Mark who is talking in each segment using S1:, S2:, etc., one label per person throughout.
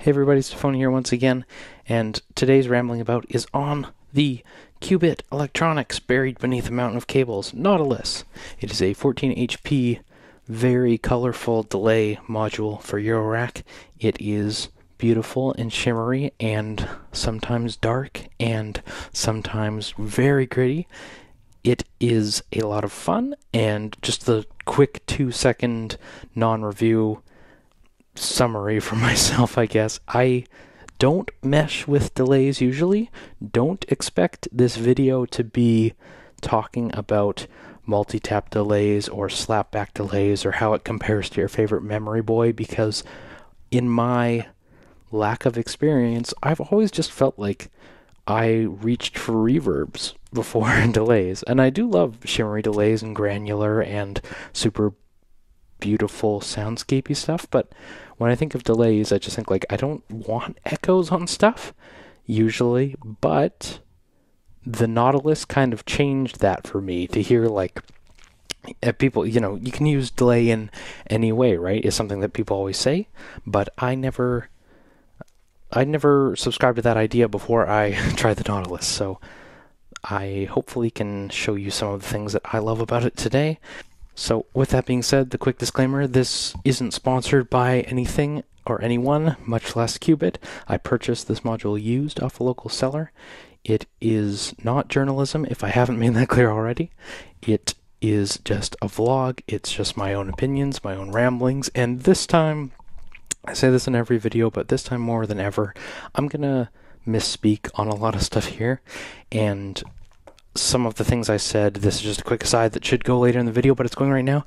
S1: Hey everybody, it's tafony here once again, and today's rambling about is on the qubit electronics buried beneath a mountain of cables, Nautilus. It is a 14 HP, very colorful delay module for Eurorack. It is beautiful and shimmery and sometimes dark and sometimes very gritty. It is a lot of fun, and just the quick 2-second non-review summary for myself, I guess. I don't mesh with delays usually. Don't expect this video to be talking about multi-tap delays or slapback delays or how it compares to your favorite memory boy, because in my lack of experience, I've always just felt like I reached for reverbs before delays. And I do love shimmery delays and granular and super beautiful soundscapey stuff, but when I think of delays, I just think like I don't want echoes on stuff usually, but the Nautilus kind of changed that for me to hear like people, you can use delay in any way, right? Is something that people always say, but I never subscribed to that idea before I tried the Nautilus, so I hopefully can show you some of the things that I love about it today. So with that being said, the quick disclaimer, this isn't sponsored by anything or anyone, much less Qubit. I purchased this module used off a local seller. It is not journalism, if I haven't made that clear already. It is just a vlog. It's just my own opinions, my own ramblings, and this time, I say this in every video, but this time more than ever, I'm gonna misspeak on a lot of stuff here, and some of the things I said, this is just a quick aside that should go later in the video, but it's going right now.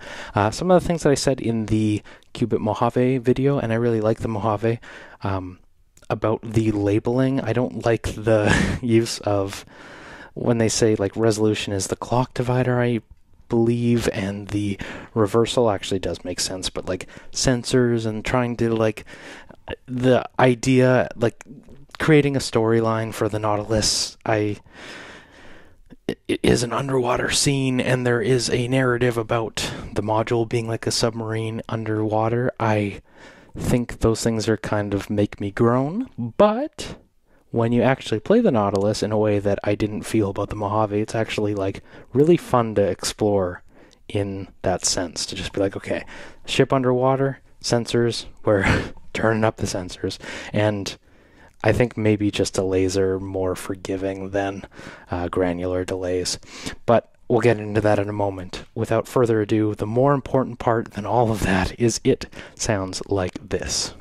S1: Some of the things that I said in the Qubit Mojave video, and I really like the Mojave, about the labeling. I don't like the use of when they say like resolution is the clock divider, I believe, and the reversal actually does make sense, but like sensors and trying to like the idea, like creating a storyline for the Nautilus, it is an underwater scene, and there is a narrative about the module being like a submarine underwater. I think those things are kind of make me groan, but when you actually play the Nautilus in a way that I didn't feel about the Mojave, it's actually like really fun to explore in that sense, to just be like, okay, ship underwater, sensors, we're turning up the sensors, and I think maybe just delays are more forgiving than granular delays, but we'll get into that in a moment. Without further ado, the more important part than all of that is it sounds like this.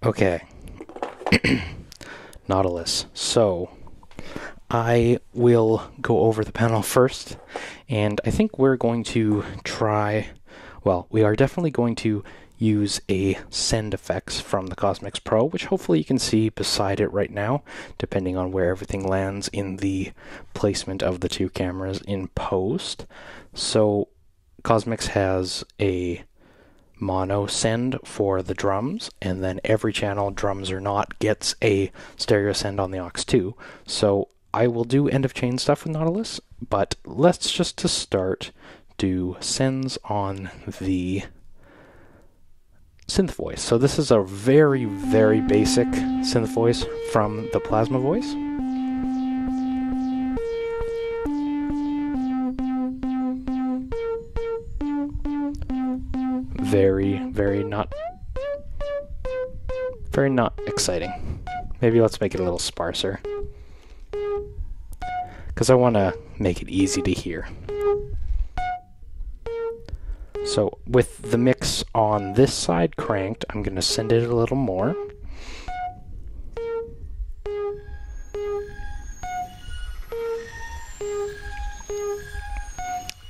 S1: Okay, Nautilus. So I will go over the panel first, and I think we're going to try, well, we are definitely going to use a send effects from the Cosmix Pro, which hopefully you can see beside it right now, depending on where everything lands in the placement of the two cameras in post. So Cosmix has a mono send for the drums, and then every channel, drums or not, gets a stereo send on the aux 2. So I will do end of chain stuff with Nautilus, but let's just to start do sends on the synth voice. So this is a very, very basic synth voice from the Plasma voice. Very not exciting. Maybe let's make it a little sparser, because I want to make it easy to hear. So with the mix on this side cranked, I'm going to send it a little more.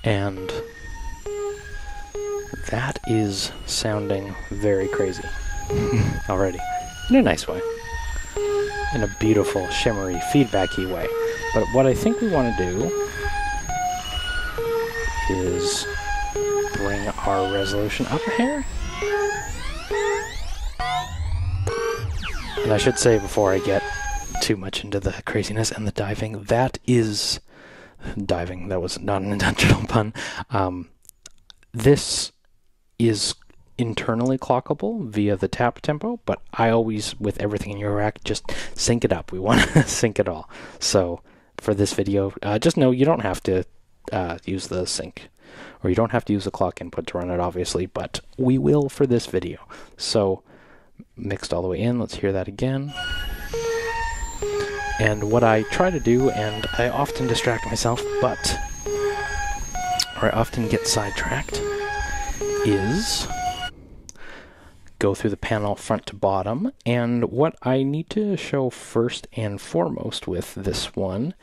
S1: And that is sounding very crazy already, in a nice way, in a beautiful, shimmery, feedbacky way. But what I think we want to do is bring our resolution up a hair. And I should say before I get too much into the craziness and the diving, that is diving. That was not an intentional pun. This is internally clockable via the tap tempo, but I always, with everything in your rack, just sync it up. We want to sync it all. So for this video, just know you don't have to use the sync, or you don't have to use the clock input to run it, obviously, but we will for this video. So mixed all the way in. Let's hear that again. And what I try to do, and I often distract myself, or I often get sidetracked, is go through the panel front to bottom. And what I need to show first and foremost with this one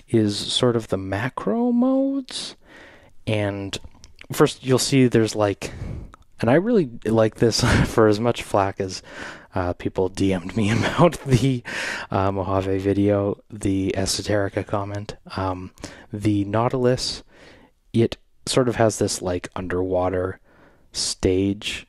S1: is sort of the macro modes. And first you'll see there's like, and I really like this for as much flack as people DM'd me about the Mojave video, the Esoterica comment. The Nautilus, it sort of has this like underwater stage.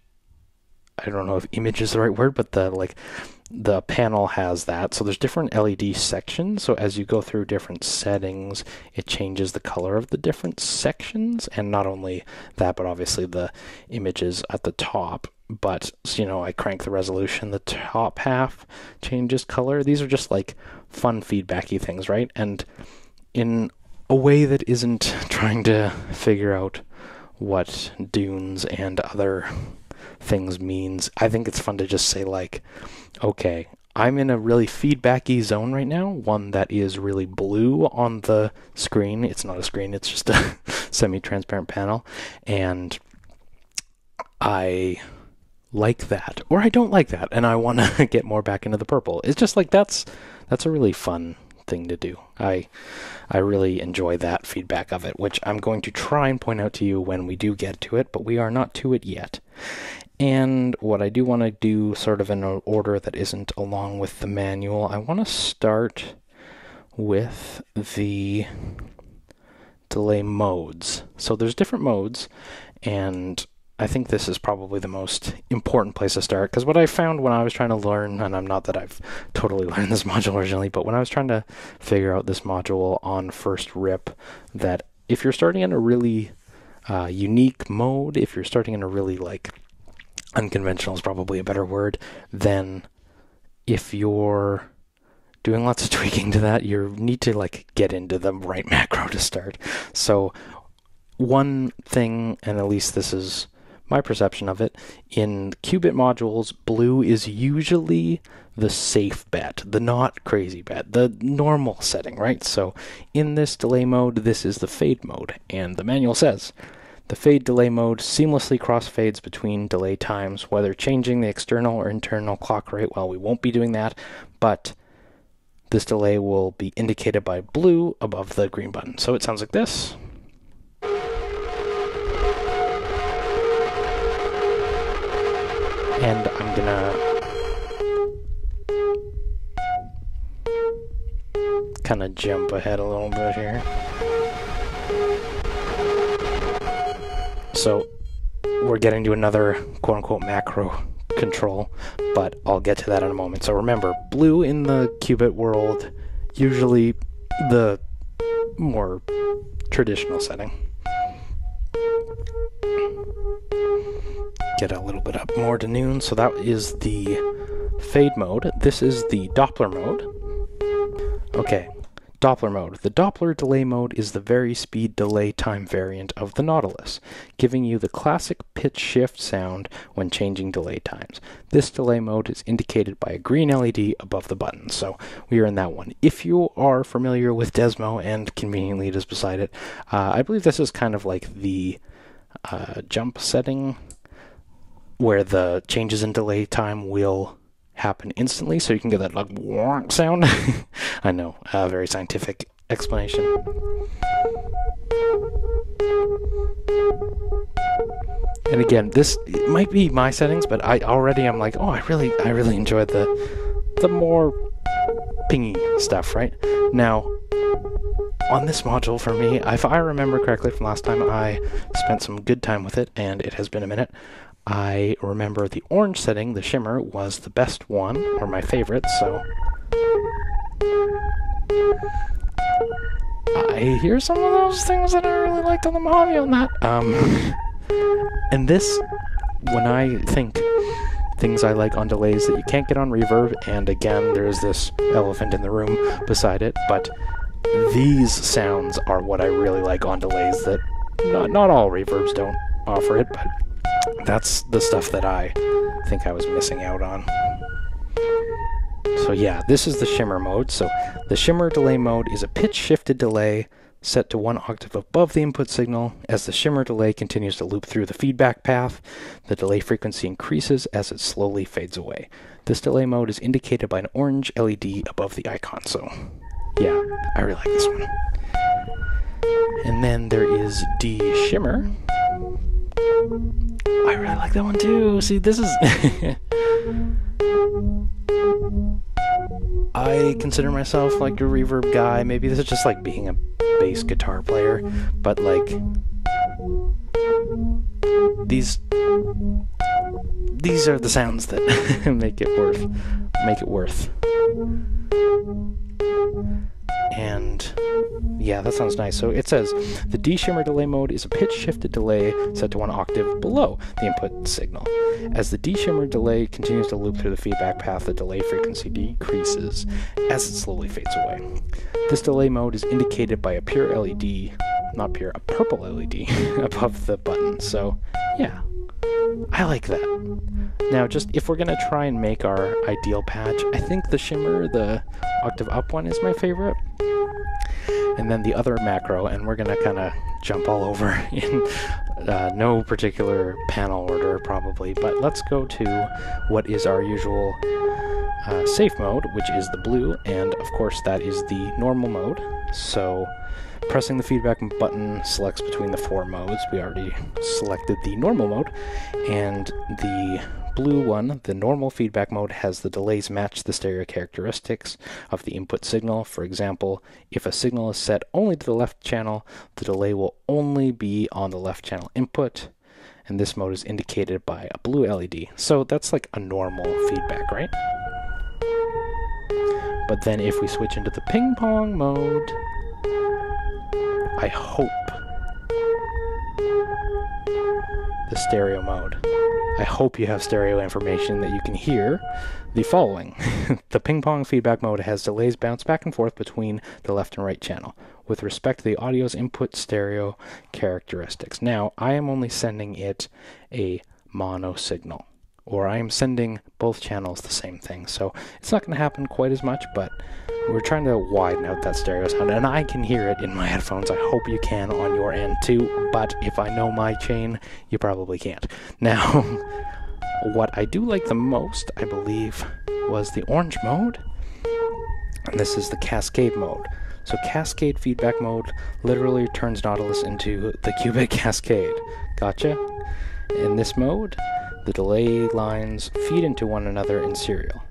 S1: I don't know if image is the right word, but the panel has that. So there's different LED sections. So as you go through different settings, it changes the color of the different sections. And not only that, but obviously the images at the top. But, you know, I crank the resolution, the top half changes color. These are just like fun feedbacky things, right? And in a way that isn't trying to figure out what dunes and other things means, I think it's fun to just say like, okay, I'm in a really feedbacky zone right now, one that is really blue on the screen. It's not a screen, it's just a semi-transparent panel, and I like that, or I don't like that, and I want to get more back into the purple. It's just like that's a really fun thing to do. I really enjoy that feedback of it, which I'm going to try and point out to you when we do get to it, but we are not to it yet. And what I do want to do, sort of in an order that isn't along with the manual, I want to start with the delay modes. So there's different modes, and I think this is probably the most important place to start, because what I found when I was trying to learn, and I'm not that I've totally learned this module originally, but when I was trying to figure out this module on first rip, that if you're starting in a really unique mode, if you're starting in a really like unconventional is probably a better word, then if you're doing lots of tweaking to that, you need to like get into the right macro to start. So one thing, and at least this is my perception of it, in qubit modules, blue is usually the safe bet, the not crazy bet, the normal setting, right? So in this delay mode, this is the fade mode, and the manual says, the fade delay mode seamlessly crossfades between delay times, whether changing the external or internal clock rate. Well, we won't be doing that, but this delay will be indicated by blue above the green button. So it sounds like this. And I'm gonna kind of jump ahead a little bit here. So we're getting to another quote-unquote macro control, but I'll get to that in a moment. So remember, blue in the qubit world, usually the more traditional setting. Get a little bit up more to noon. So that is the fade mode. This is the Doppler mode. Okay, Doppler mode. The Doppler delay mode is the vari-speed delay time variant of the Nautilus, giving you the classic pitch shift sound when changing delay times. This delay mode is indicated by a green LED above the button, so we are in that one. If you are familiar with Desmo, and conveniently it is beside it, I believe this is kind of like the jump setting where the changes in delay time will happen instantly, so you can get that like wonk sound. I know, very scientific explanation. And again, this might be my settings, but I'm like, oh, I really enjoyed the more pingy stuff, right? Now, on this module for me, if I remember correctly from last time, I spent some good time with it, and it has been a minute. I remember the orange setting, the shimmer, was the best one, or my favorite, so I hear some of those things that I really liked on the Mojave on that. And this, when I think things I like on delays that you can't get on reverb, and again, there's this elephant in the room beside it, but these sounds are what I really like on delays that not all reverbs don't offer it, but that's the stuff that I think I was missing out on. So yeah, this is the shimmer mode. So the shimmer delay mode is a pitch-shifted delay set to 1 octave above the input signal. As the shimmer delay continues to loop through the feedback path, the delay frequency increases as it slowly fades away. This delay mode is indicated by an orange LED above the icon. So yeah, I really like this one. And then there is de-shimmer. I really like that one too. See, this is I consider myself like a reverb guy. Maybe this is just like being a bass guitar player, but like these are the sounds that make it worth. And yeah, that sounds nice. So it says, the de-shimmer delay mode is a pitch-shifted delay set to 1 octave below the input signal. As the de-shimmer delay continues to loop through the feedback path, the delay frequency decreases as it slowly fades away. This delay mode is indicated by a pure LED, a purple LED above the button. So yeah, I like that. Now, just if we're gonna try and make our ideal patch, I think the shimmer, the octave up one, is my favorite. And then the other macro, and we're gonna kind of jump all over in no particular panel order probably, but let's go to what is our usual safe mode, which is the blue, and of course that is the normal mode. So pressing the feedback button selects between the 4 modes. We already selected the normal mode, and the blue one, the normal feedback mode, has the delays match the stereo characteristics of the input signal. For example, if a signal is set only to the left channel, the delay will only be on the left channel input, and this mode is indicated by a blue LED. So that's like a normal feedback, right? But then if we switch into the ping pong mode, I hope the stereo mode. I hope you have stereo information that you can hear the following. The ping pong feedback mode has delays bounce back and forth between the left and right channel with respect to the audio's input stereo characteristics. Now, I am only sending it a mono signal, or I am sending both channels the same thing, so it's not going to happen quite as much, but we're trying to widen out that stereo sound, and I can hear it in my headphones. I hope you can on your end too, but if I know my chain, you probably can't. Now, what I do like the most, I believe, was the orange mode, and this is the Cascade Mode. So Cascade feedback mode literally turns Nautilus into the qubit cascade. Gotcha? In this mode, the delay lines feed into one another in serial.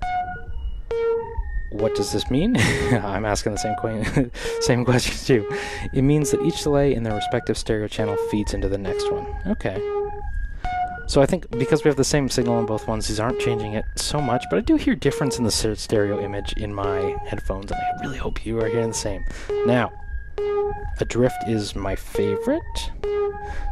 S1: What does this mean? I'm asking the same question too. It means that each delay in their respective stereo channel feeds into the next one. Okay. So I think because we have the same signal on both ones, these aren't changing it so much, but I do hear difference in the stereo image in my headphones, and I really hope you are hearing the same. Now, a drift is my favorite.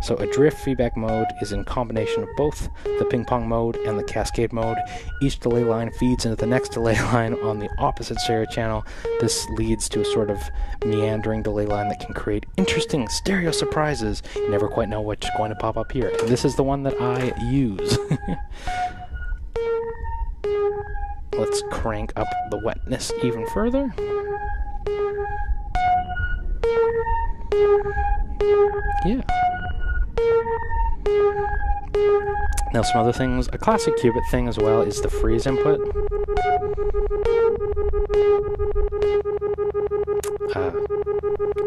S1: So a drift feedback mode is in combination of both the ping pong mode and the cascade mode. Each delay line feeds into the next delay line on the opposite stereo channel. This leads to a sort of meandering delay line that can create interesting stereo surprises. You never quite know what's going to pop up here. And this is the one that I use. Let's crank up the wetness even further. Yeah. Now some other things, a classic qubit thing as well is the freeze input.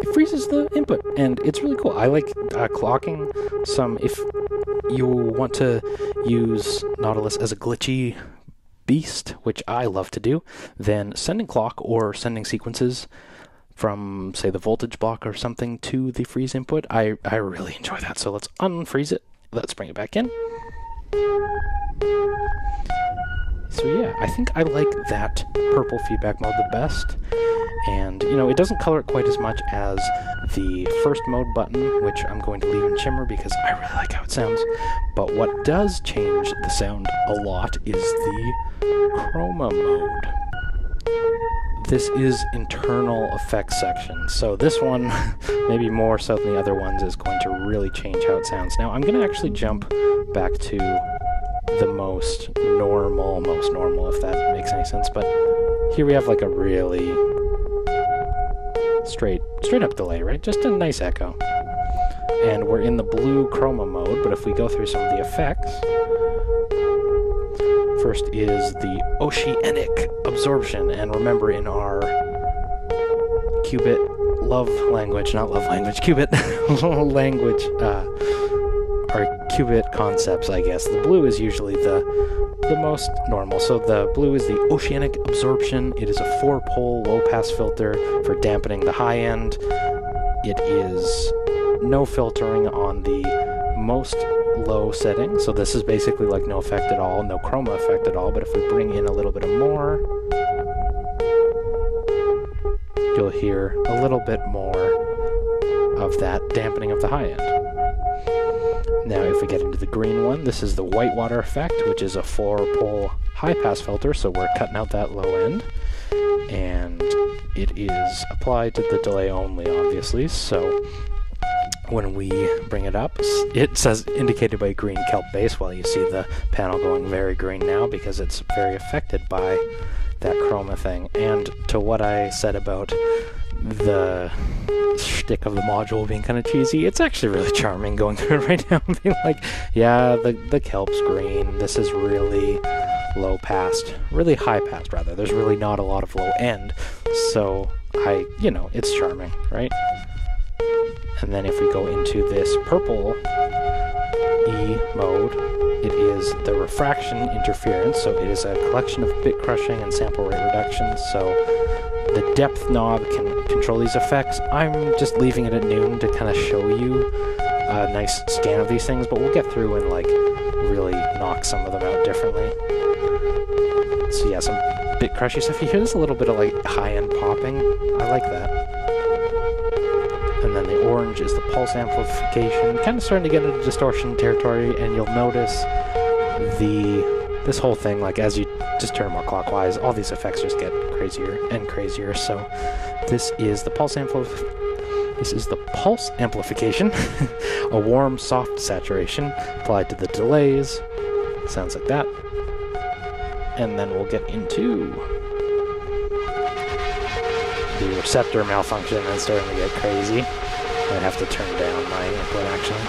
S1: It freezes the input, and it's really cool. I like clocking some. If you want to use Nautilus as a glitchy beast, which I love to do, then sending clock or sending sequences from, say, the voltage block or something to the freeze input, I really enjoy that. So let's unfreeze it. Let's bring it back in. So yeah, I think I like that purple feedback mode the best. And, you know, it doesn't color it quite as much as the first mode button, which I'm going to leave in Shimmer because I really like how it sounds. But what does change the sound a lot is the Chroma Mode. This is internal effects section. So this one, maybe more so than the other ones, is going to really change how it sounds. Now I'm going to actually jump back to the most normal, if that makes any sense. But here we have like a really straight up delay, right? Just a nice echo. And we're in the blue Chroma mode, but if we go through some of the effects, first is the oceanic absorption, and remember in our qubit qubit language, our qubit concepts, I guess, the blue is usually the most normal. So the blue is the oceanic absorption. It is a 4-pole low-pass filter for dampening the high end. It is no filtering on the most low setting, so this is basically like no effect at all, no chroma effect at all. But if we bring in a little bit of more, you'll hear a little bit more of that dampening of the high end. Now if we get into the green one, this is the whitewater effect, which is a 4-pole high-pass filter, so we're cutting out that low end, and it is applied to the delay only, obviously. So when we bring it up, it says indicated by green kelp base. Well, you see the panel going very green now because it's very affected by that chroma thing. And to what I said about the shtick of the module being kind of cheesy, it's actually really charming going through it right now and being like, yeah, the kelp's green, this is really low passed, really high passed rather. There's really not a lot of low end, so it's charming, right? And then if we go into this purple E mode, it is the refraction interference, so it is a collection of bit crushing and sample rate reduction, so the depth knob can control these effects. I'm just leaving it at noon to kind of show you a nice scan of these things, but we'll get through and like really knock some of them out differently. So yeah, some bit crushy stuff. You hear this a little bit of like high-end popping. I like that. And then the orange is the pulse amplification, kind of starting to get into distortion territory, and you'll notice this whole thing, like as you just turn more clockwise, all these effects just get crazier and crazier. So this is the pulse amplification, a warm, soft saturation applied to the delays. Sounds like that. And then we'll get into the receptor malfunction, and it's starting to get crazy. Might have to turn down my input actually.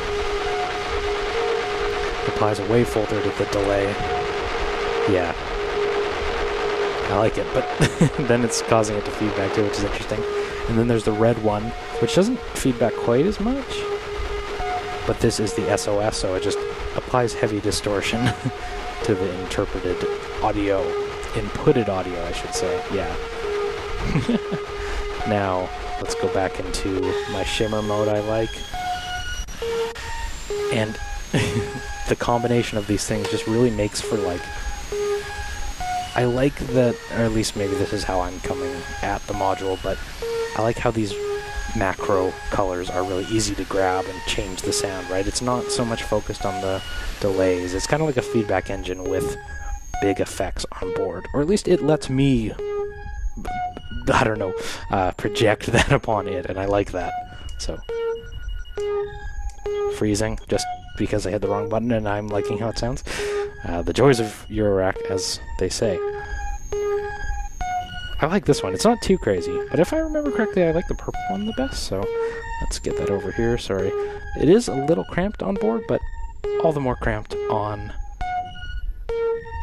S1: Applies a wave filter to the delay. Yeah. I like it, but then it's causing it to feedback too, which is interesting. And then there's the red one, which doesn't feedback quite as much, but this is the SOS, so it just applies heavy distortion to the inputted audio, I should say, yeah. Now, let's go back into my Shimmer mode I like. And the combination of these things just really makes for, like, I like that, or at least maybe this is how I'm coming at the module, but I like how these macro colors are really easy to grab and change the sound, right? It's not so much focused on the delays. It's kind of like a feedback engine with big effects on board, or at least it lets me, I don't know, project that upon it, and I like that. So, freezing, just because I hit the wrong button and I'm liking how it sounds. The joys of Eurorack, as they say. I like this one. It's not too crazy, but if I remember correctly, I like the purple one the best, so let's get that over here. Sorry. It is a little cramped on board, but all the more cramped on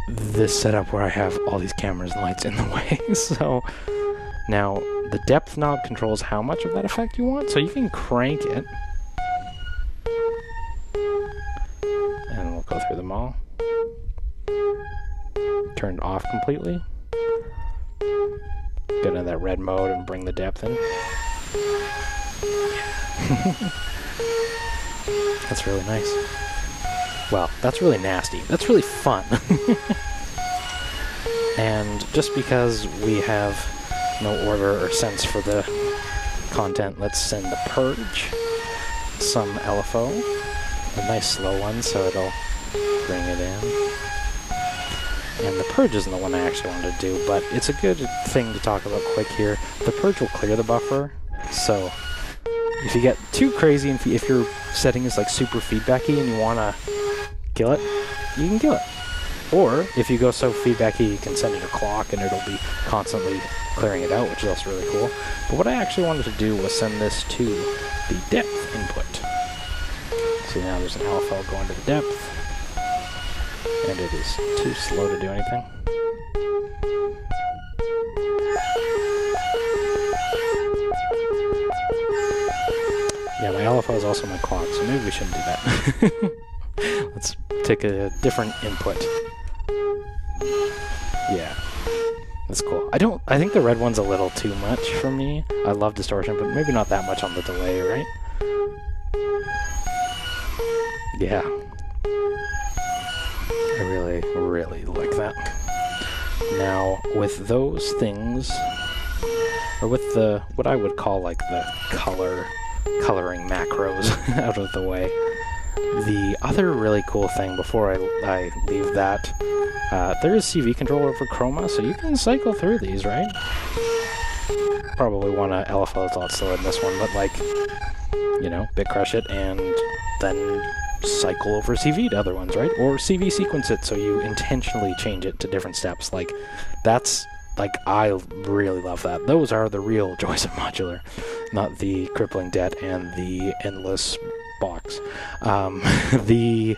S1: this setup where I have all these cameras and lights in the way. So now the depth knob controls how much of that effect you want, so you can crank it. And we'll go through them all. Turned off completely. Get into that red mode and bring the depth in. That's really nice. Well, that's really nasty. That's really fun. And just because we have no order or sense for the content, let's send the purge some LFO. A nice slow one, so it'll bring it in. And the purge isn't the one I actually wanted to do, but it's a good thing to talk about quick here. The purge will clear the buffer, so if you get too crazy, and if your setting is like super feedbacky and you want to kill it, you can kill it. Or if you go so feedbacky, you can send it a clock and it'll be constantly clearing it out, which is also really cool. But what I actually wanted to do was send this to the depth input. So now there's an alpha going to the depth. And it is too slow to do anything. Yeah, my LFO is also my clock, so maybe we shouldn't do that. Let's take a different input. Yeah, that's cool. I think the red one's a little too much for me. I love distortion, but maybe not that much on the delay, right? Yeah. I really, really like that. Now, with those things, or with the, what I would call like the coloring macros out of the way, the other really cool thing before I leave that, there is CV control over Chroma, so you can cycle through these, right? Probably want to LFO a lot slower than this one, but like, you know, bit crush it and then cycle over CV to other ones, right? Or CV sequence it, so you intentionally change it to different steps. Like, that's, like, I really love that. Those are the real joys of modular, not the crippling debt and the endless box. The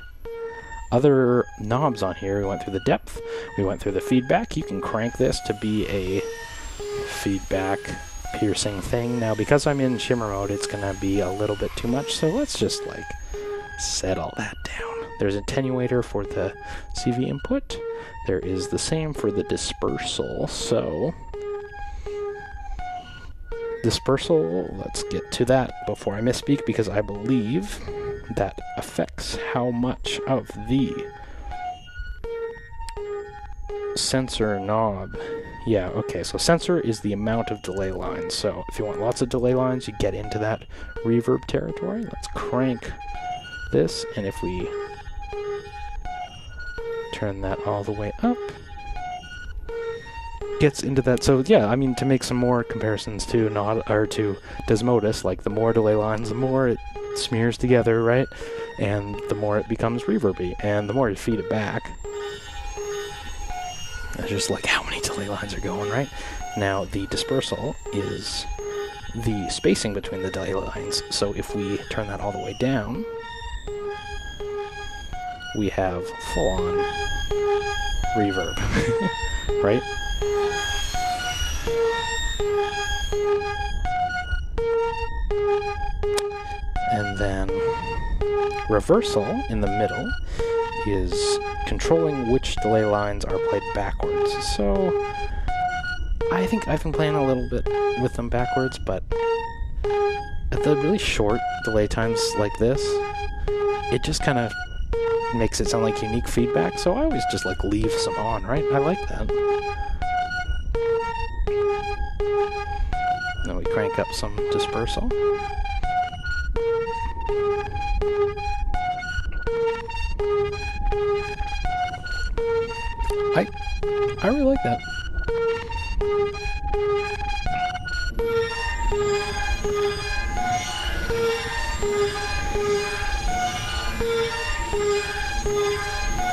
S1: other knobs on here, we went through the depth, we went through the feedback. You can crank this to be a feedback piercing thing. Now, because I'm in Shimmer Mode, it's gonna be a little bit too much, so let's just, like, settle that down. There's an attenuator for the CV input. There is the same for the dispersal. So, dispersal, let's get to that before I misspeak, because I believe that affects how much of the sensor knob. Yeah, okay, so sensor is the amount of delay lines. So if you want lots of delay lines, you get into that reverb territory. Let's crank this, and if we turn that all the way up, gets into that. So yeah, I mean, to make some more comparisons to to Desmodus, like the more delay lines, the more it smears together, right? And the more it becomes reverby, and the more you feed it back, it's just like how many delay lines are going, right? Now the dispersal is the spacing between the delay lines. So if we turn that all the way down, we have full-on reverb, right? And then reversal in the middle is controlling which delay lines are played backwards. So I think I've been playing a little bit with them backwards, but at the really short delay times like this, it just kind of makes it sound like unique feedback, so I always just like leave some on, right? I like that. Then we crank up some dispersal. I really like that.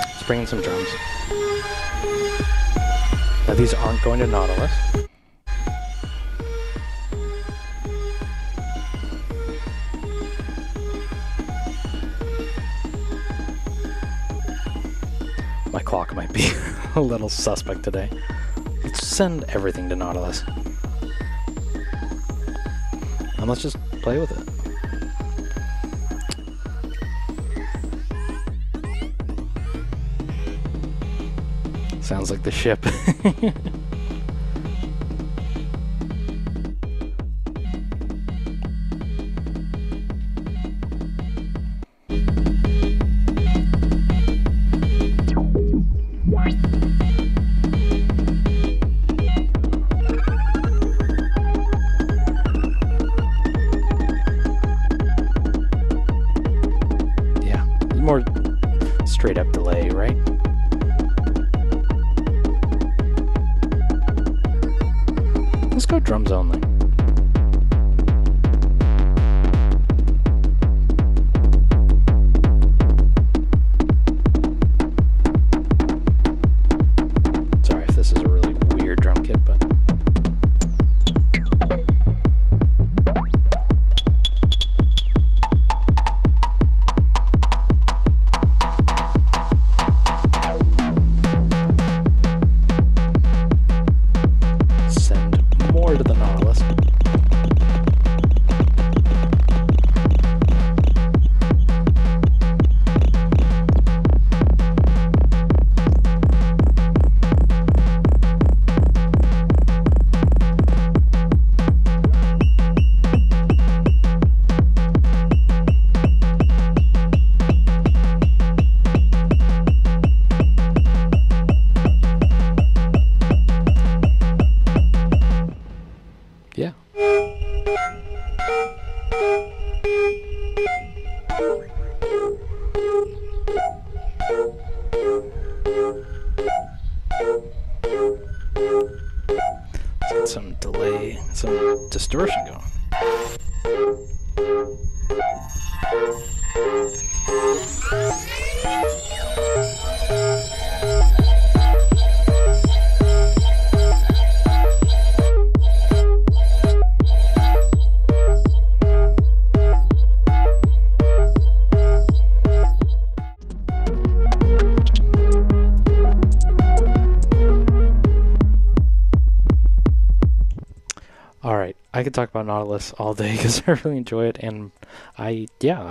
S1: Let's bring in some drums. Now these aren't going to Nautilus. My clock might be a little suspect today. Let's send everything to Nautilus. And let's just play with it. Sounds like the ship. More straight up delay, right? Let's go drums only. Sorry if this is a really weird drum kit, but to the Nautilus. Yeah. Let's get some delay, some distortion going. Alright, I could talk about Nautilus all day because I really enjoy it, and I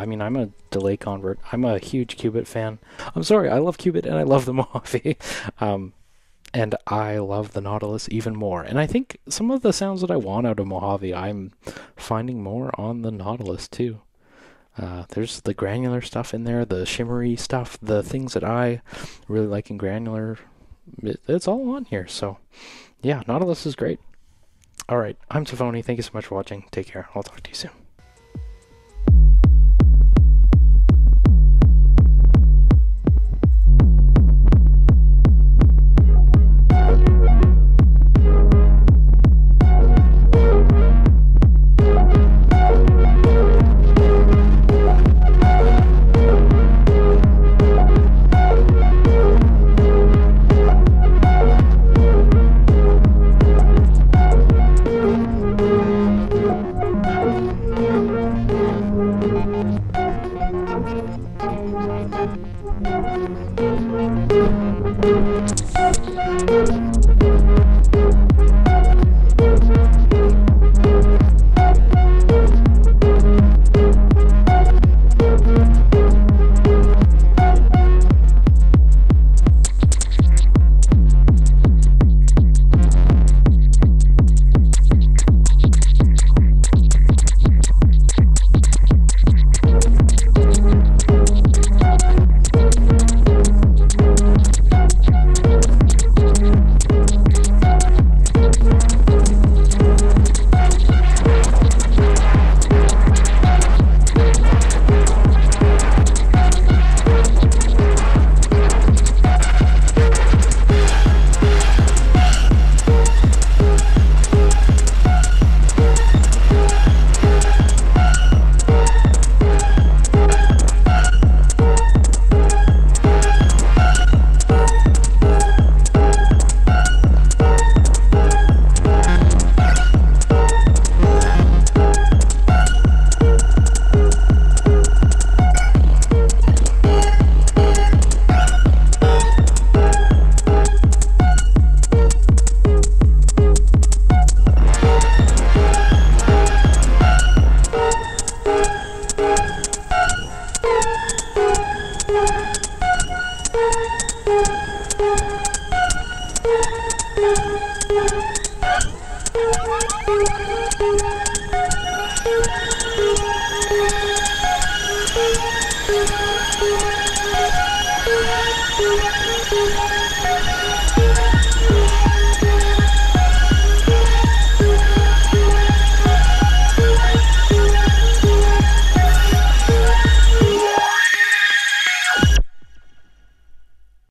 S1: mean, I'm a delay convert. I'm a huge Qubit fan. I'm sorry, I love Qubit and I love the Mojave. And I love the Nautilus even more. And I think some of the sounds that I want out of Mojave, I'm finding more on the Nautilus too. There's the granular stuff in there, the shimmery stuff, the things that I really like in granular. It's all on here, so yeah, Nautilus is great. Alright, I'm Tafony. Thank you so much for watching. Take care. I'll talk to you soon.